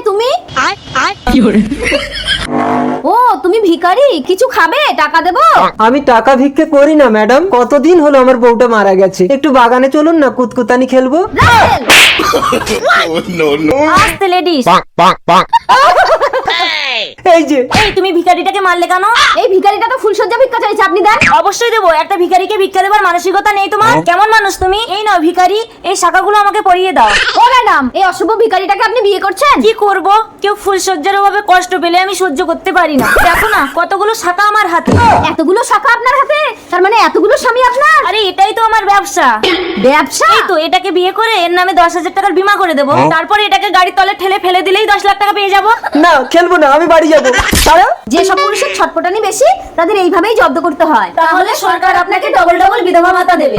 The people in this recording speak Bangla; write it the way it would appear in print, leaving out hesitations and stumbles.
তুমি ও তুমি ভিখারি, কিছু খাবে? টাকা দেবো? আমি টাকা ভিক্ষে করি না ম্যাডাম, কতদিন হলো আমার বউটা মারা গেছে। একটু বাগানে চলুন না, কুতকুতানি খেলবো। আস্তে লেডিস। এই যে এই তুমি ভিখারিটাকে মারলে কেন? এই ভিখারিটা তো ফুলসজ্জা ভিক্ষা চাইছে, আপনি দেন। অবশ্যই দেবো, একটা ভিখারিকে ভিক্ষা দেবার মানসিকতা নেই তোমার? কেমন মানুষ তুমি? এই নাও ভিখারি, এই শাখাগুলো আমাকে পরিয়ে দাও। ও ম্যাডাম, এই অশুভ ভিখারিটাকে আপনি বিয়ে করছেন? কি করব, কেউ ফুলসজ্জার অভাবে কষ্ট পেলে আমি সহ্য করতে পারি না। দেখো না কতগুলো শাখা আমার হাতে। এতগুলো শাখা আপনার হাতে? তার মানে এতগুলো স্বামী আপনার? আরে এটাই তো আমার ব্যবসা। ব্যবসা? এই তো, এটাকে বিয়ে করে এর নামে 10,000 টাকার বীমা করে দেবো। তারপরে এটাকে গাড়ির তলে ঠেলে ফেলে দিলেই 10 লাখ টাকা পেয়ে যাবো। না, খেলবো না, আমি বাড়ি যাবো। তারা যে সব পুরুষের ছটপটানি বেশি, তাদের এইভাবেই জব্দ করতে হয়। তাহলে সরকার আপনাকে ডবল ডবল বিধবা ভাতা দেবে।